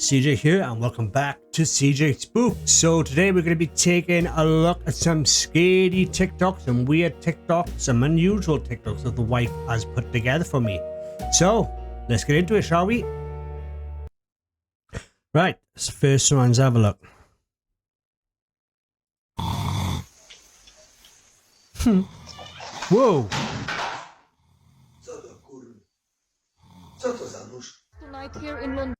CJ here, and welcome back to CJ Spook. So today we're going to be taking a look at some scary TikToks, some weird TikToks, some unusual TikToks that the wife has put together for me. So let's get into it, shall we? Right, this first one, let's have a look. Whoa. Tonight here in London.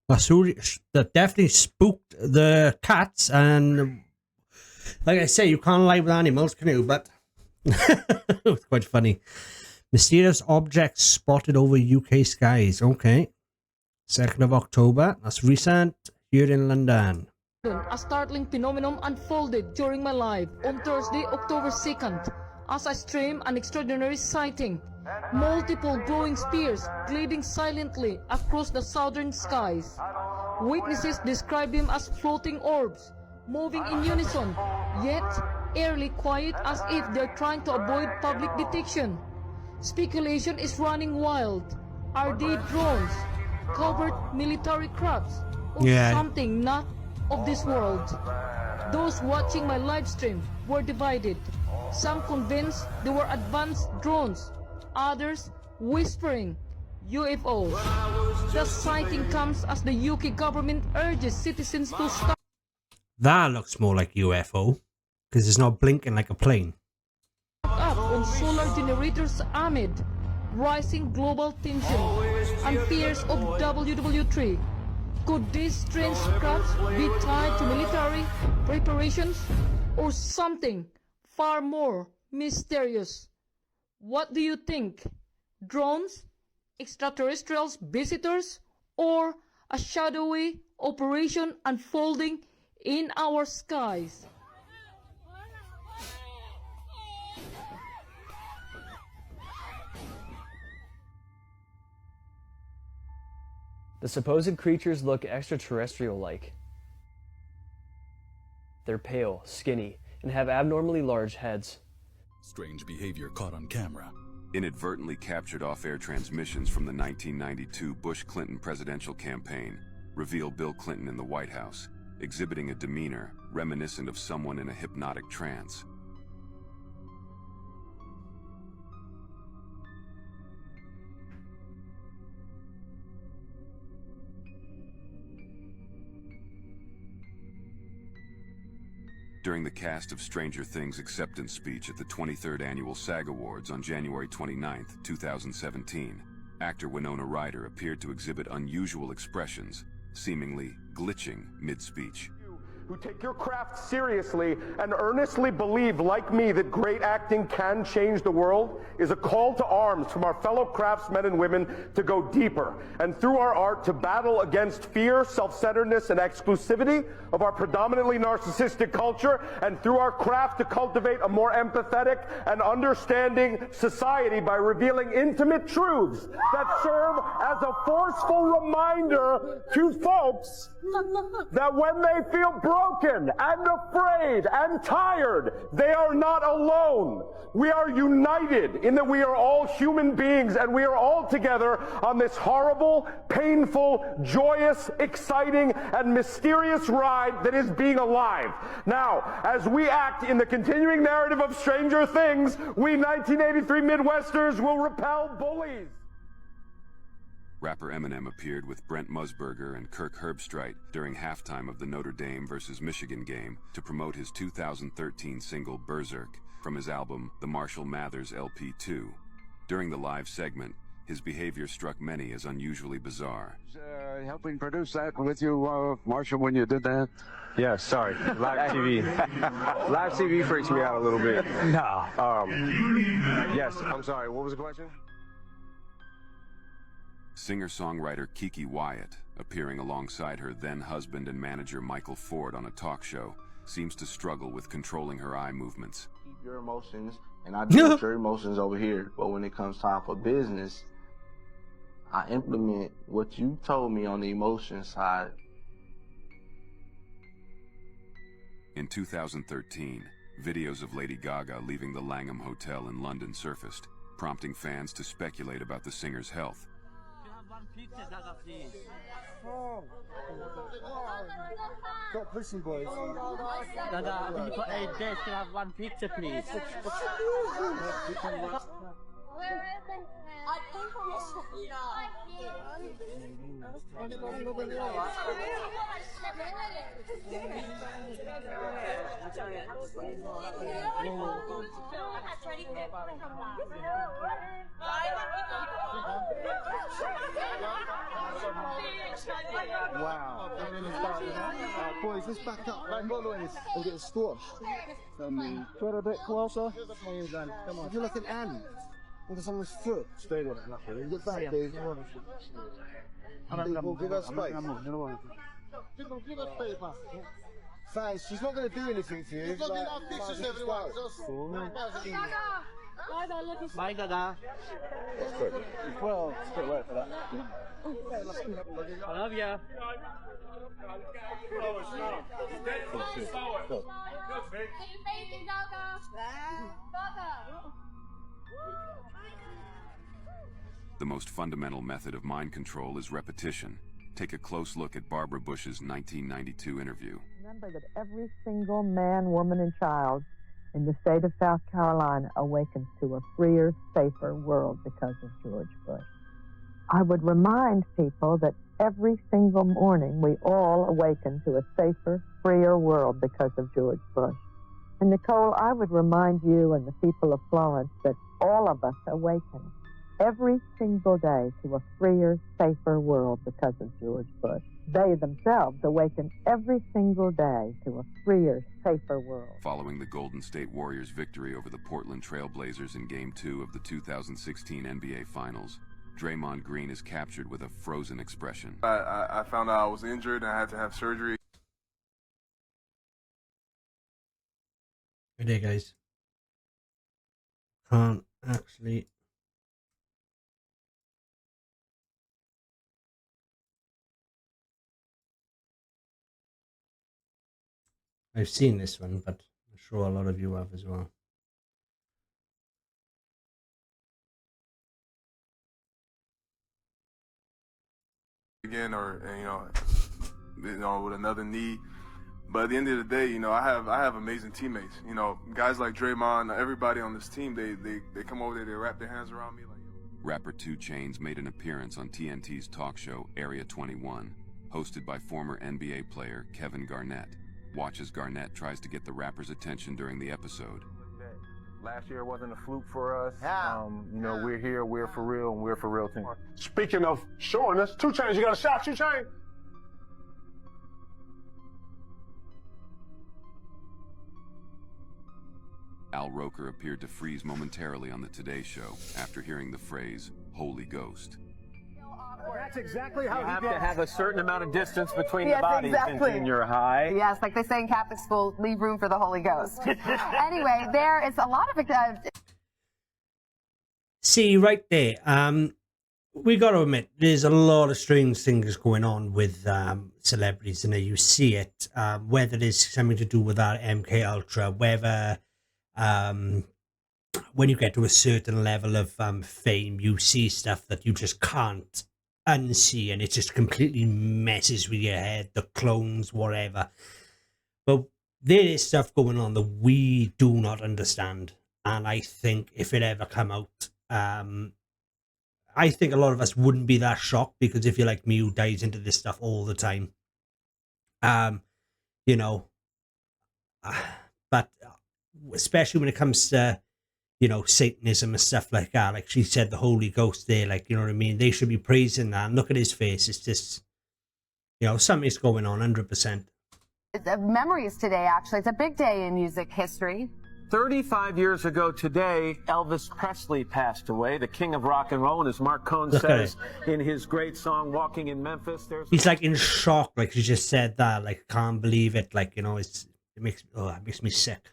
That definitely spooked the cats, and like I say, you can't lie with animals, can you? But it was quite funny. Mysterious objects spotted over UK skies. Okay. 2nd of October. That's recent here in London. A startling phenomenon unfolded during my live on Thursday, October 2nd, as I streamed an extraordinary sighting. Multiple glowing spears gliding silently across the southern skies. Witnesses describe them as floating orbs, moving in unison, yet eerily quiet as if they're trying to avoid public detection. Speculation is running wild. Are they drones, covert military crafts, or something not of this world? Those watching my live stream were divided. Some convinced they were advanced drones, others whispering UFOs. The sighting comes as the UK government urges citizens to stop. That looks more like UFO because it's not blinking like a plane. Up on solar generators amid rising global tension and fears of WW3. Could these strange crafts be tied to military preparations or something far more mysterious? What do you think? Drones, extraterrestrials, visitors, or a shadowy operation unfolding in our skies? The supposed creatures look extraterrestrial-like. They're pale, skinny, and have abnormally large heads. Strange behavior caught on camera. Inadvertently captured off-air transmissions from the 1992 Bush-Clinton presidential campaign reveal Bill Clinton in the White House, exhibiting a demeanor reminiscent of someone in a hypnotic trance. During the cast of Stranger Things acceptance speech at the 23rd Annual SAG Awards on January 29, 2017, actor Winona Ryder appeared to exhibit unusual expressions, seemingly glitching mid-speech. Who take your craft seriously and earnestly believe, like me, that great acting can change the world is a call to arms from our fellow craftsmen and women to go deeper and through our art to battle against fear, self-centeredness, and exclusivity of our predominantly narcissistic culture, and through our craft to cultivate a more empathetic and understanding society by revealing intimate truths that serve as a forceful reminder to folks that when they feel broken and afraid and tired, they are not alone. We are united in that we are all human beings, and we are all together on this horrible, painful, joyous, exciting, and mysterious ride that is being alive. Now, as we act in the continuing narrative of Stranger Things, we 1983 Midwesters will repel bullies. Rapper Eminem appeared with Brent Musburger and Kirk Herbstreit during halftime of the Notre Dame vs. Michigan game to promote his 2013 single Berserk from his album The Marshall Mathers LP2. During the live segment, his behavior struck many as unusually bizarre. Helping produce that with you, Marshall, when you did that? Yeah, sorry. Live TV. Live TV freaks me out a little bit. No. Yes, I'm sorry. What was the question? Singer-songwriter Kiki Wyatt, appearing alongside her then-husband and manager Michael Ford on a talk show, seems to struggle with controlling her eye movements. Keep your emotions, and I deal with your emotions over here. But when it comes time for business, I implement what you told me on the emotion side. In 2013, videos of Lady Gaga leaving the Langham Hotel in London surfaced, prompting fans to speculate about the singer's health. pizza, Gaga, please. Stop pushing, boys. Gaga, when you got 8 days, can I have 1 pizza, please? Where is it? I came from Wow. Boys, let's back up. Back all the way. I'm getting squashed. Try a bit closer. Come on. You're like an ant. Onto someone's foot. Stay there. Get back, Dave. People, give her space. Give her space, man. Thanks. She's not going to do anything for you. She's not going to have pictures everyone. Bye, Gaga. Well, still wait for that. I love ya. The most fundamental method of mind control is repetition. Take a close look at Barbara Bush's 1992 interview. Remember that every single man, woman, and child in the state of South Carolina awakens to a freer, safer world because of George Bush. I would remind people that every single morning we all awaken to a safer, freer world because of George Bush. And Nicole, I would remind you and the people of Florence that all of us awaken every single day to a freer, safer world because of George Bush. They themselves awaken every single day to a freer, safer world. Following the Golden State Warriors' victory over the Portland Trail Blazers in Game 2 of the 2016 NBA Finals, Draymond Green is captured with a frozen expression. I found out I was injured and I had to have surgery. Good day, guys. Can't actually... I've seen this one, but I'm sure a lot of you have as well. Again, or with another knee. But at the end of the day, I have amazing teammates. Guys like Draymond, everybody on this team, they come over there, they wrap their hands around me. Rapper 2 Chainz made an appearance on TNT's talk show Area 21, hosted by former NBA player Kevin Garnett. Watch as Garnett tries to get the rapper's attention during the episode. Last year wasn't a fluke for us. We're here, we're for real, and we're for real team. Speaking of showing us, 2 Chainz, you got a shot, 2 Chainz? Al Roker appeared to freeze momentarily on the Today Show after hearing the phrase, Holy Ghost. That's exactly how you have to have a certain amount of distance between the bodies in your high. Yes, like they say in Catholic school, leave room for the Holy Ghost. Anyway, there is a lot of... See, right there, we got to admit, there's a lot of strange things going on with celebrities, and you see it, whether it's something to do with that MK Ultra, whether when you get to a certain level of fame, you see stuff that you just can't unsee, and it just completely messes with your head, the clones, whatever. But there is stuff going on that we do not understand, and I think if it ever come out, I think a lot of us wouldn't be that shocked, because if you're like me who dives into this stuff all the time, but especially when it comes to Satanism and stuff like that, like she said, the Holy Ghost there, like, you know what I mean? They should be praising that. And look at his face. It's just, something's going on, 100%. Memories today, actually. It's a big day in music history. 35 years ago today, Elvis Presley passed away, the king of rock and roll, and as Mark Cohn says in his great song, Walking in Memphis, he's like in shock, like she just said that, like, can't believe it, like, it makes me sick.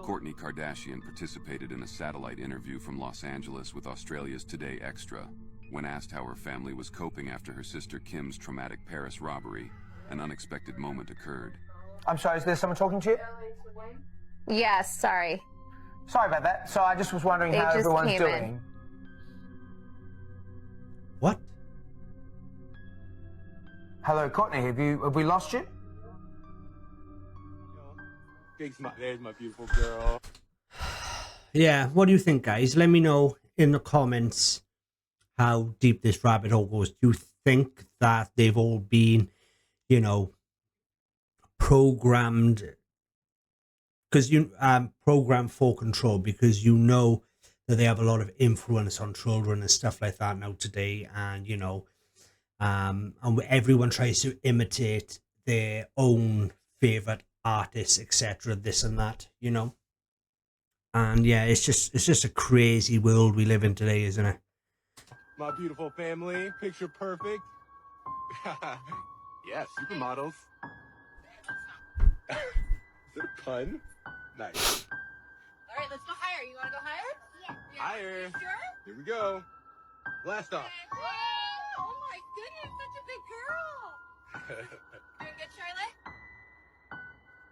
Kourtney Kardashian participated in a satellite interview from Los Angeles with Australia's Today Extra. When asked how her family was coping after her sister Kim's traumatic Paris robbery, an unexpected moment occurred. I'm sorry, is there someone talking to you? Yes, sorry. Sorry about that. So I just was wondering how everyone's doing. What? Hello, Courtney. Have we lost you? There's my beautiful girl. Yeah, what do you think, guys? Let me know in the comments how deep this rabbit hole goes. Do you think that they've all been, you know, programmed, because you programmed for control, because you know that they have a lot of influence on children and stuff like that now today, and you know, and everyone tries to imitate their own favorite artists, etc., this and that, you know. And yeah, it's just a crazy world we live in today, isn't it? My beautiful family, picture perfect. Yeah, supermodels. Is it a pun? Nice. All right, let's go higher. You want to go higher? Yeah. Higher. You sure? Here we go. Blast off. Whoa! Oh my goodness, such a big girl. Doing good,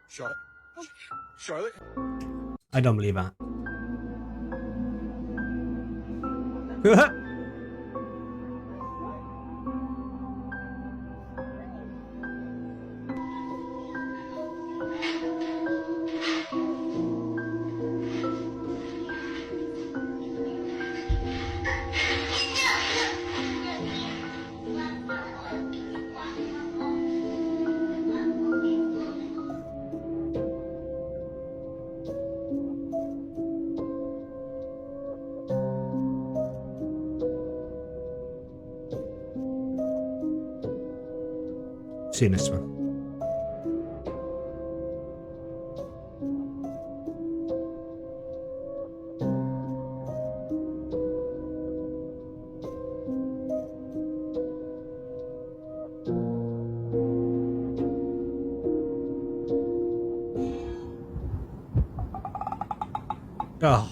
Charlotte? Charlotte? I don't believe that. Seen this one. Oh.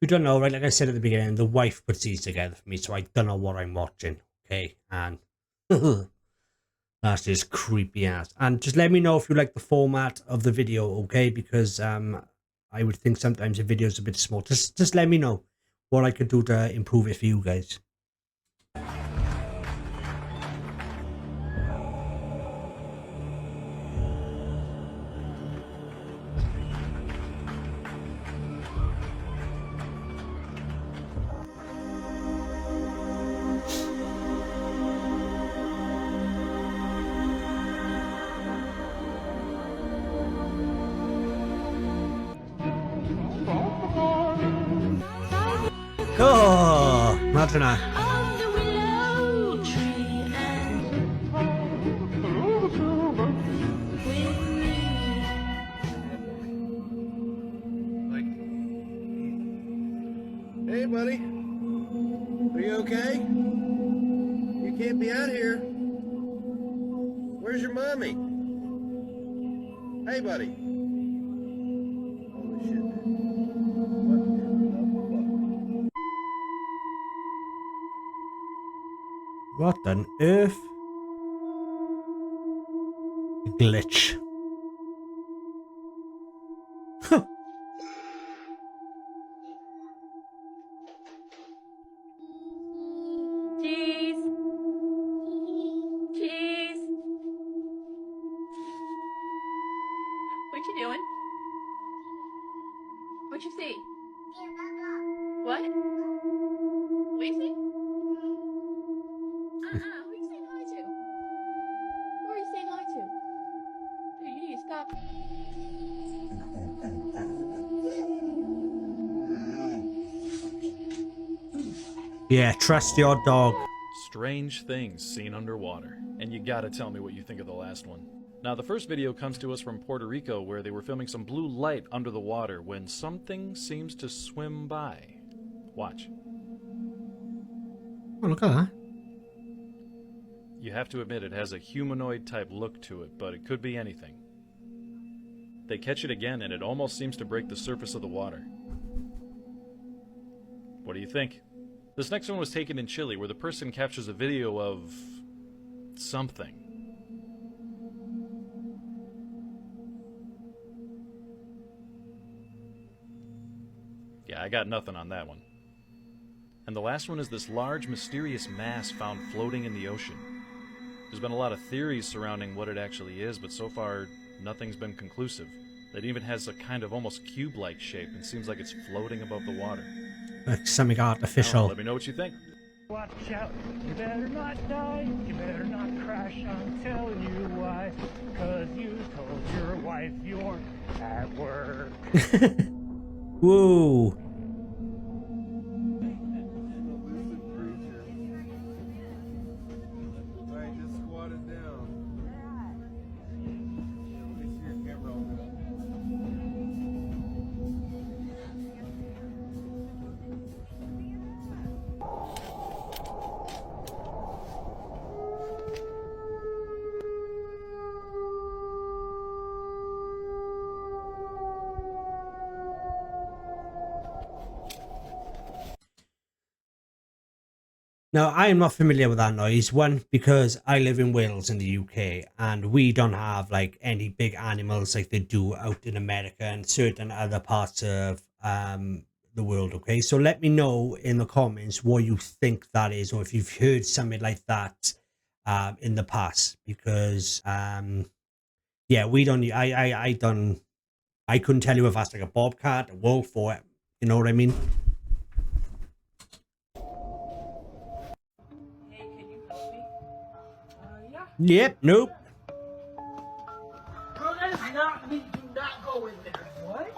You don't know, right? Like I said at the beginning, the wife puts these together for me, so I don't know what I'm watching. Okay, and that's just creepy ass. And just let me know if you like the format of the video, okay? Because I would think sometimes the video's a bit small. Just let me know what I could do to improve it for you guys. Oh, imagine that. Hey, buddy. Are you okay? You can't be out here. Where's your mommy? Hey, buddy. Holy shit, man. What on earth? Glitch. Cheese. Cheese. What you doing? What you see? What? What you see? Who are you saying hi to? Who are you saying hi to? Dude, you need to stop. Yeah, trust your dog. Strange things seen underwater. And you gotta tell me what you think of the last one. Now, the first video comes to us from Puerto Rico, where they were filming some blue light under the water when something seems to swim by. Watch. Oh, look at that. You have to admit it has a humanoid type look to it, but it could be anything. They catch it again and it almost seems to break the surface of the water. What do you think? This next one was taken in Chile, where the person captures a video of something. Yeah, I got nothing on that one. And the last one is this large, mysterious mass found floating in the ocean. There's been a lot of theories surrounding what it actually is, but so far, nothing's been conclusive. It even has a kind of almost cube-like shape and seems like it's floating above the water. Like something artificial. Let me know what you think. Watch out, you better not die, you better not crash, I'm telling you why, 'cause you told your wife you're at work. Whoa. Now, I am not familiar with that noise. One, because I live in Wales in the UK and we don't have like any big animals like they do out in America and certain other parts of the world. Okay, so let me know in the comments what you think that is, or if you've heard something like that in the past, because yeah, we don't, I couldn't tell you if that's like a bobcat, a wolf, or you know what I mean. Yep, nope. Bro, that is not me. Do not go in there. What?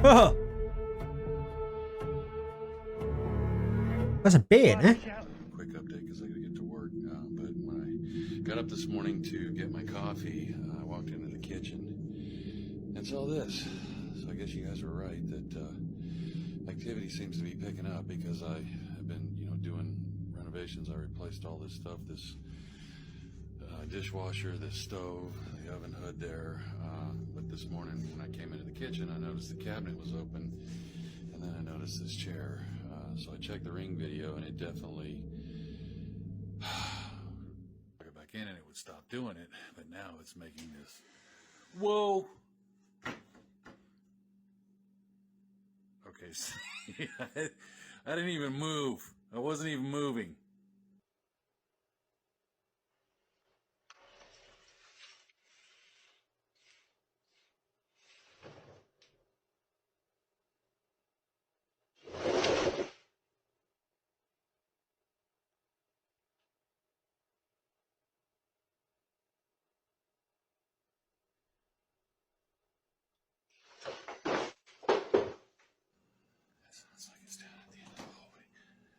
Oh. That's a bear, eh? Quick update because I gotta get to work. But when I got up this morning to get my coffee, I walked into the kitchen and saw this. So I guess you guys were right that activity seems to be picking up because I have been, doing renovations. I replaced all this stuff, this dishwasher, this stove, the oven hood there. But this morning when I came into the kitchen, I noticed the cabinet was open, and then I noticed this chair. So I checked the Ring video, and it definitely I got back in and it would stop doing it, but now it's making this. Whoa. Okay, so, I didn't even move. I wasn't even moving.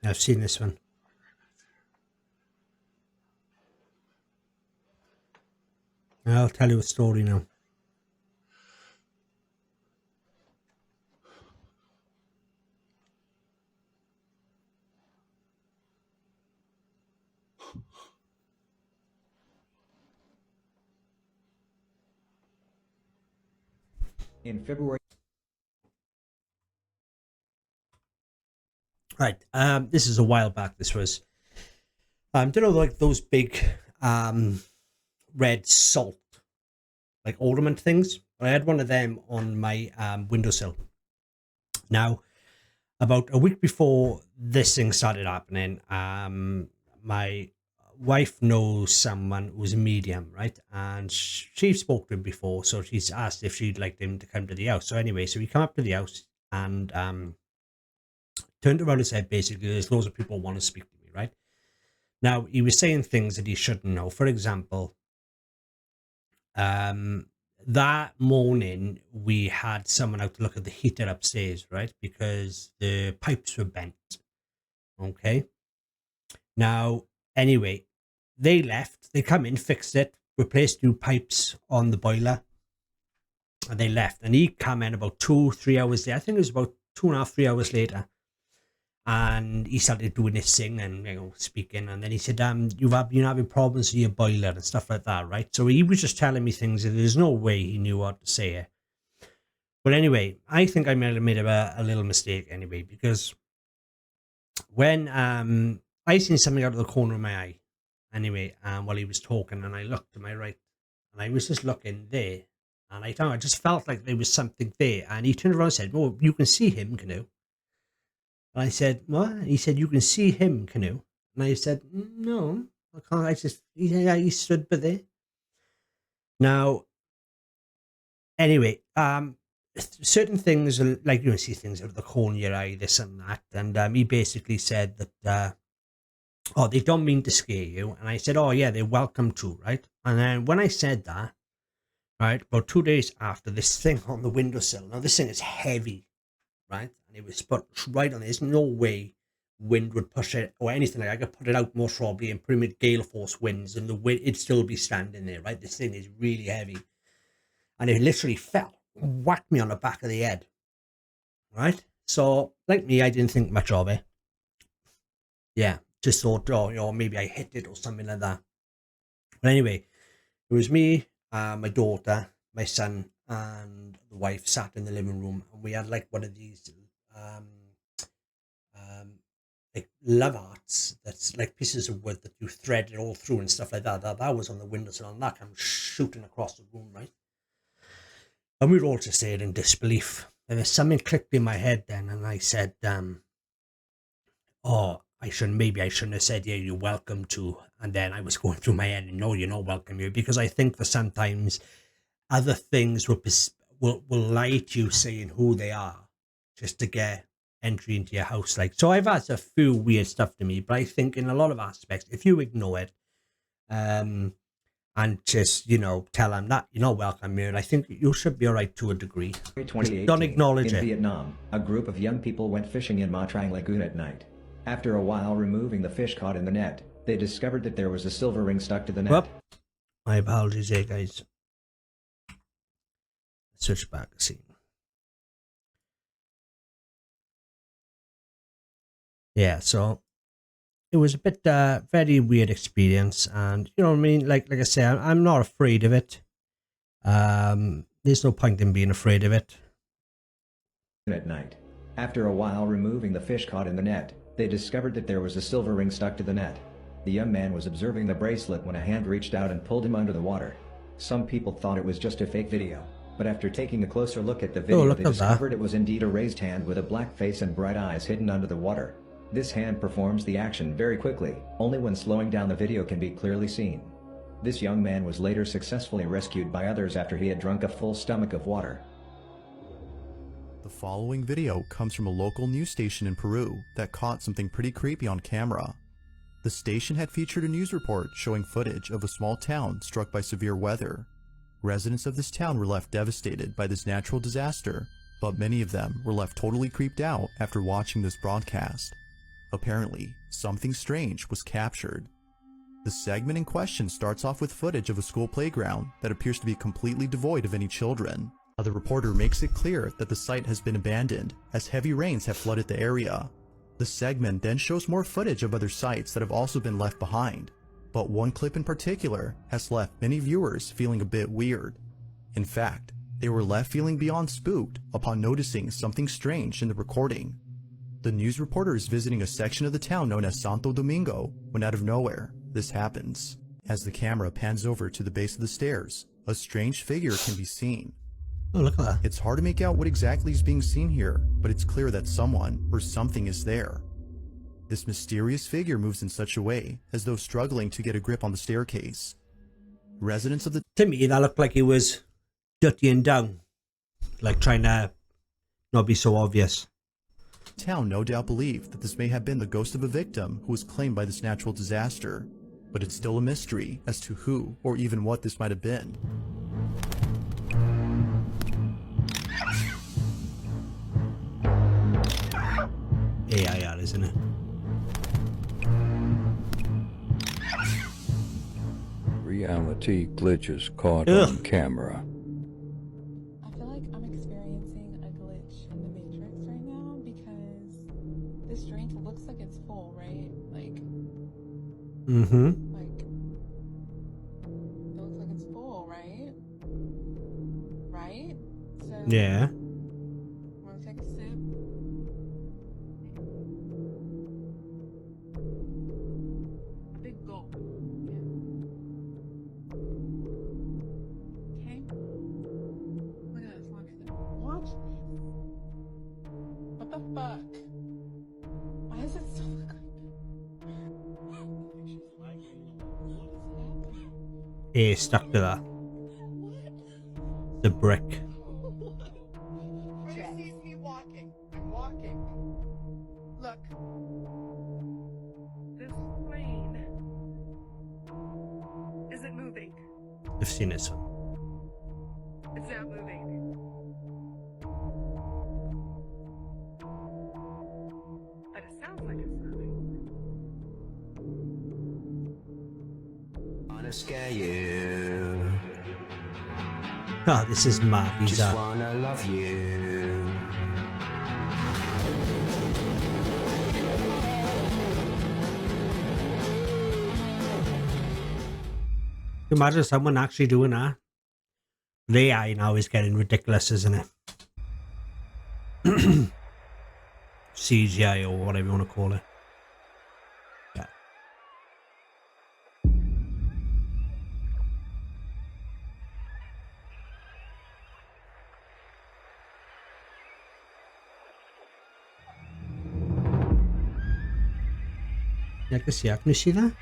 I've seen this one. I'll tell you a story now. In February. Right, this is a while back. This was, don't know, like those big red salt, like ornament things. I had one of them on my windowsill. Now, about a week before this thing started happening, my wife knows someone who's a medium, right? And she spoke to him before, so she's asked if she'd like him to come to the house. So anyway, so we come up to the house and turned around and said, basically, there's loads of people who want to speak to me, right? Now, he was saying things that he shouldn't know. For example, that morning, we had someone out to look at the heater upstairs, right? Because the pipes were bent. Okay. Now, anyway, they left. They come in, fixed it, replaced new pipes on the boiler, and they left. And he came in about 2-3 hours later. I think it was about 2.5, 3 hours later. And he started doing this thing and speaking, and then he said, you've been having problems with your boiler and stuff like that, right? So he was just telling me things that there's no way he knew what to say. But anyway, I think I might have made a little mistake anyway, because when I seen something out of the corner of my eye anyway, while he was talking, and I looked to my right, and I was just looking there, And I don't know, I just felt like there was something there. And he turned around and said, "Oh, you can see him, Canoe." And I said, "What?" And he said, "You can see him, Canoe." And I said, "No, I can't." I just, he stood by there. Now, anyway, certain things, like, you know, see things out of the corner of your eye, this and that. And he basically said that, oh, they don't mean to scare you. And I said, oh, yeah, they're welcome to, right? And then when I said that, right, about 2 days after, this thing on the windowsill, now this thing is heavy, right? And it was put right on, there's no way wind would push it or anything like that. I could put it out most probably and pretty much gale force winds and the wind, it'd still be standing there, right? This thing is really heavy. And it literally fell, whacked me on the back of the head, right? So, like me, I didn't think much of it. Yeah, just thought, oh, you know, maybe I hit it or something like that. But anyway, it was me, my daughter, my son, and the wife sat in the living room, and we had like one of these like love hearts that's like pieces of wood that you thread it all through and stuff like that. That was on the windowsill, and that came shooting across the room, right? And we were all just there in disbelief. And then something clicked in my head then, and I said, oh, maybe I shouldn't have said, yeah, you're welcome to. And then I was going through my head, and no, you're not welcome here, because I think that sometimes other things will lie to you saying who they are just to get entry into your house. Like, so I've had a few weird stuff to me, but I think in a lot of aspects, if you ignore it, and just, you know, tell them that you're not welcome here, I think you should be all right to a degree. Don't acknowledge it. In Vietnam, a group of young people went fishing in Ma Trang Lagoon at night. After a while removing the fish caught in the net, they discovered that there was a silver ring stuck to the net. Well, my apologies there, guys. Switch back a scene. Yeah, so it was a bit very weird experience, and you know what I mean, like I say, I'm not afraid of it. There's no point in being afraid of it. At night, after a while removing the fish caught in the net, they discovered that there was a silver ring stuck to the net. The young man was observing the bracelet when a hand reached out and pulled him under the water. Some people thought it was just a fake video, but after taking a closer look at the video, they discovered it was indeed a raised hand with a black face and bright eyes hidden under the water. This hand performs the action very quickly, only when slowing down the video can be clearly seen. This young man was later successfully rescued by others after he had drunk a full stomach of water. The following video comes from a local news station in Peru that caught something pretty creepy on camera. The station had featured a news report showing footage of a small town struck by severe weather. Residents of this town were left devastated by this natural disaster, but many of them were left totally creeped out after watching this broadcast. Apparently, something strange was captured. The segment in question starts off with footage of a school playground that appears to be completely devoid of any children. The reporter makes it clear that the site has been abandoned as heavy rains have flooded the area. The segment then shows more footage of other sites that have also been left behind, but one clip in particular has left many viewers feeling a bit weird. In fact, they were left feeling beyond spooked upon noticing something strange in the recording. The news reporter is visiting a section of the town known as Santo Domingo when out of nowhere, this happens. As the camera pans over to the base of the stairs, a strange figure can be seen. Oh, look at that. It's hard to make out what exactly is being seen here, but it's clear that someone or something is there. This mysterious figure moves in such a way as though struggling to get a grip on the staircase. Residents of the... To me, that looked like he was dirtying down, like trying to not be so obvious. Town no doubt believed that this may have been the ghost of a victim who was claimed by this natural disaster, but it's still a mystery as to who or even what this might have been. AIR, isn't it? Reality glitches caught on camera. I feel like I'm experiencing a glitch in the Matrix right now because this drink looks like it's full, right? Like, like, it looks like it's full, right? Right? So, yeah. I'm gonna take a sip. A big gulp. Yeah. Okay. Yeah, stuck to that. The brick. Ray sees me walking. I'm walking. Look. This plane isn't moving. I've seen this one. It's not moving. But it sounds like it's moving. Wanna scare you. Oh, this is mad. These Just are. wanna love you. Imagine someone actually doing that. The AI now is getting ridiculous, isn't it? CGI or whatever you want to call it. Yeah. Yeah, can you see that?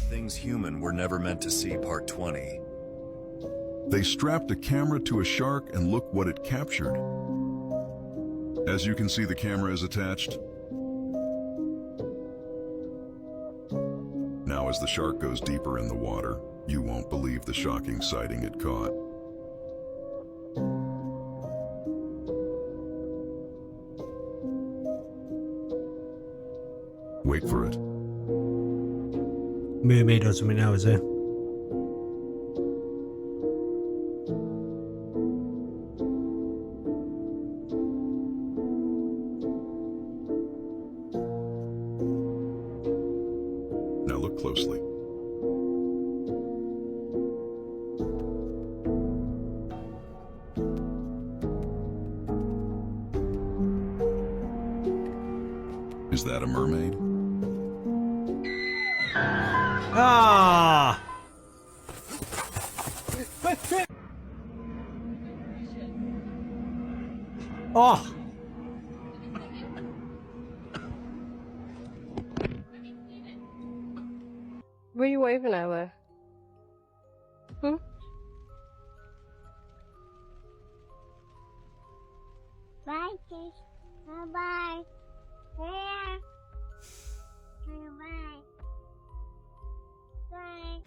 Things Human Were Never Meant to See, Part 20. They strapped a camera to a shark and look what it captured. As you can see, the camera is attached. Now as the shark goes deeper in the water, you won't believe the shocking sighting it caught. Wait for it. Mermaid or something now, is it? Now look closely. Is that a mermaid? Ah! Oh! What are you waving at, Leah? Hmm? Bye, Kiss. Bye-bye. Yeah. Bye. Bye.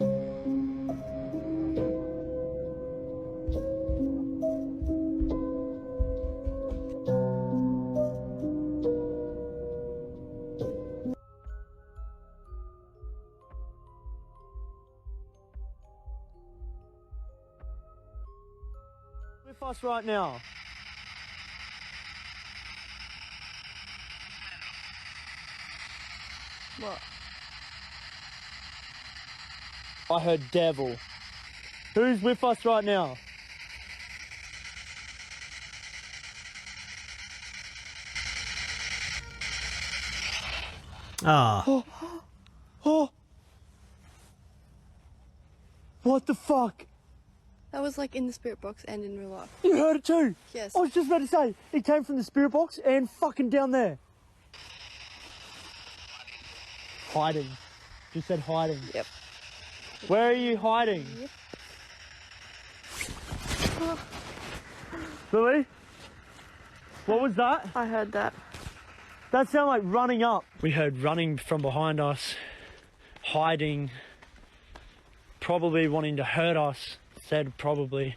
With us right now. What? I heard devil. Who's with us right now? Ah. Oh. Oh. What the fuck? That was like in the spirit box and in real life. You heard it too? Yes. I was just about to say, it came from the spirit box and fucking down there. Hiding. Just said hiding. Yep. Where are you hiding? Yep. Lily? What was that? I heard that. That sounded like running up. We heard running from behind us, hiding, probably wanting to hurt us. Said probably.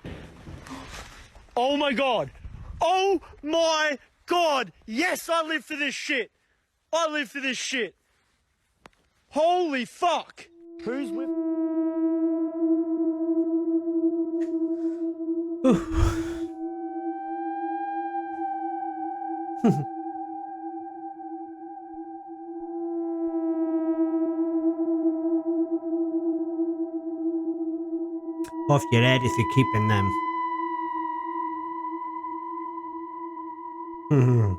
Oh my god! Oh my god! Yes, I live for this shit! I live for this shit! Holy fuck! Who's with... Off your head if you're keeping them. And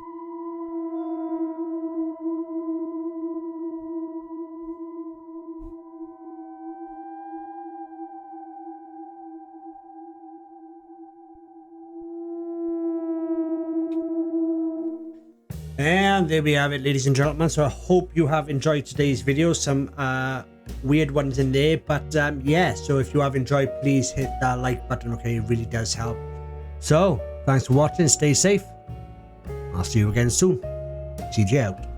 there we have it, ladies and gentlemen. So I hope you have enjoyed today's video. Some weird ones in there, but yeah, so if you have enjoyed, please hit that like button. Okay, it really does help. So thanks for watching. Stay safe. I'll see you again soon. CJ out.